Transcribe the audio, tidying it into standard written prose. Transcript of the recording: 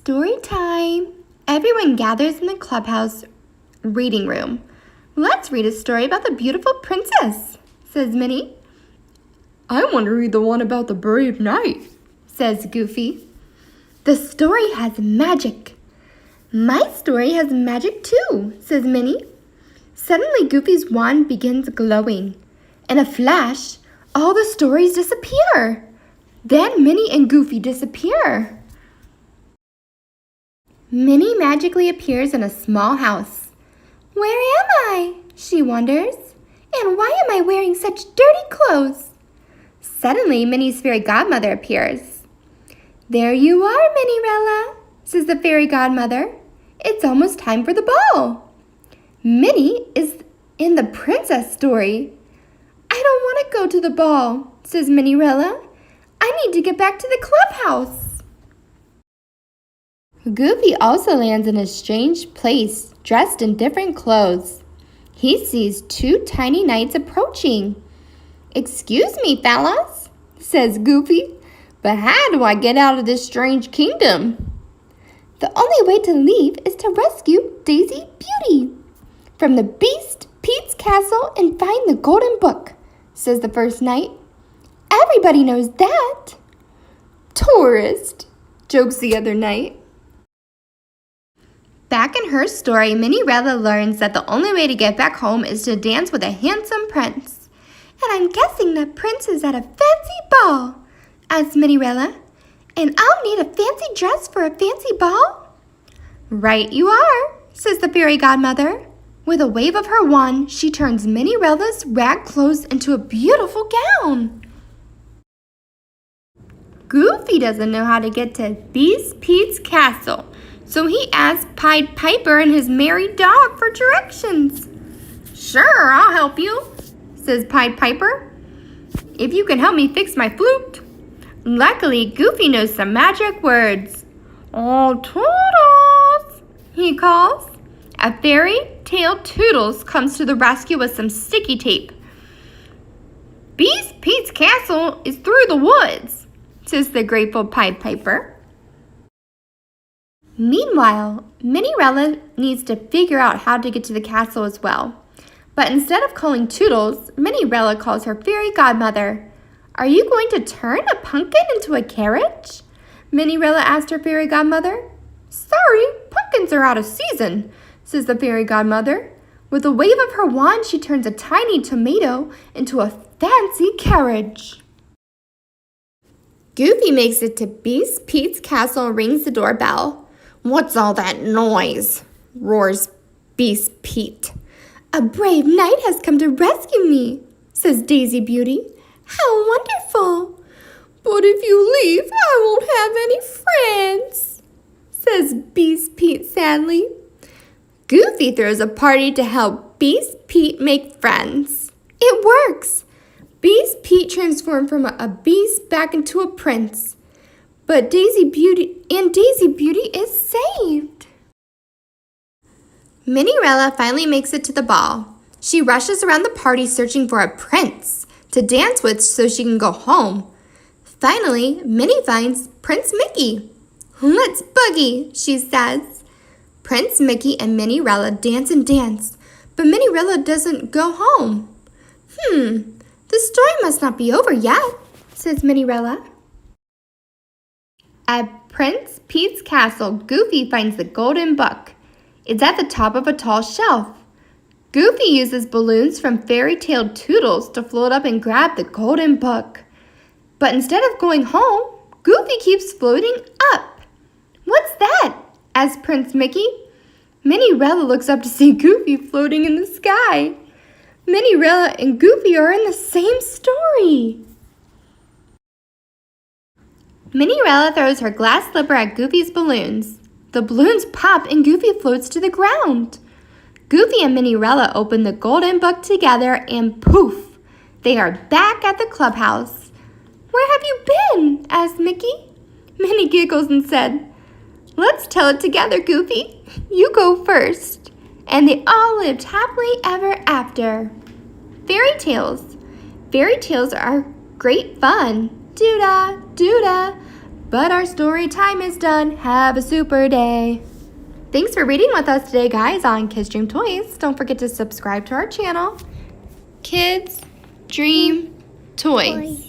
Story time! Everyone gathers in the clubhouse reading room. Let's read a story about the beautiful princess, says Minnie. I want to read the one about the brave knight, says Goofy. The story has magic. My story has magic too, says Minnie. Suddenly Goofy's wand begins glowing. In a flash, all the stories disappear. Then Minnie and Goofy disappear. Minnie magically appears in a small house. Where am I? She wonders. And why am I wearing such dirty clothes? Suddenly, Minnie's fairy godmother appears. There you are, Minnie-rella, says the fairy godmother. It's almost time for the ball. Minnie is in the princess story. I don't want to go to the ball, says Minnie-rella. I need to get back to the clubhouse. Goofy also lands in a strange place, dressed in different clothes. He sees two tiny knights approaching. Excuse me, fellas, says Goofy, but how do I get out of this strange kingdom? The only way to leave is to rescue Daisy Beauty from the Beast Pete's castle and find the golden book, says the first knight. Everybody knows that. Tourist, jokes the other knight. Back in her story, Minnie-rella learns that the only way to get back home is to dance with a handsome prince. And I'm guessing that prince is at a fancy ball, asks Minnie-rella. And I'll need a fancy dress for a fancy ball? Right you are, says the fairy godmother. With a wave of her wand, she turns Minnie-rella's rag clothes into a beautiful gown. Goofy doesn't know how to get to Beast Pete's castle, so he asks Pied Piper and his merry dog for directions. Sure, I'll help you, says Pied Piper, if you can help me fix my flute. Luckily, Goofy knows some magic words. Oh, Toodles, he calls. A fairy-tailed Toodles comes to the rescue with some sticky tape. Beast Pete's castle is through the woods, says the grateful Pied Piper. Meanwhile, Minnie-rella needs to figure out how to get to the castle as well. But instead of calling Toodles, Minnie-rella calls her fairy godmother. Are you going to turn a pumpkin into a carriage? Minnie-rella asked her fairy godmother. Sorry, pumpkins are out of season, says the fairy godmother. With a wave of her wand, she turns a tiny tomato into a fancy carriage. Goofy makes it to Beast Pete's castle and rings the doorbell. What's all that noise? Roars Beast Pete. A brave knight has come to rescue me, says Daisy Beauty. How wonderful! But if you leave, I won't have any friends, says Beast Pete sadly. Goofy throws a party to help Beast Pete make friends. It works! Beast Pete transformed from a beast back into a prince. But Daisy Beauty is saved. Minnie-rella finally makes it to the ball. She rushes around the party searching for a prince to dance with so she can go home. Finally, Minnie finds Prince Mickey. Let's boogie, she says. Prince Mickey and Minnie-rella dance and dance, but Minnie-rella doesn't go home. The story must not be over yet, says Minnie-rella. At Prince Pete's castle, Goofy finds the golden book. It's at the top of a tall shelf. Goofy uses balloons from fairy-tailed Toodles to float up and grab the golden book. But instead of going home, Goofy keeps floating up. What's that? Asks Prince Mickey. Minnie-rella looks up to see Goofy floating in the sky. Minnie-rella and Goofy are in the same story. Minnie-rella throws her glass slipper at Goofy's balloons. The balloons pop and Goofy floats to the ground. Goofy and Minnie-rella open the golden book together and poof, they are back at the clubhouse. Where have you been? Asked Mickey. Minnie giggles and said, Let's tell it together, Goofy. You go first. And they all lived happily ever after. Fairy tales. Fairy tales are great fun. Doo-dah, doo-dah. But our story time is done. Have a super day. Thanks for reading with us today, guys, on Kids Dream Toys. Don't forget to subscribe to our channel. Kids Dream Toys.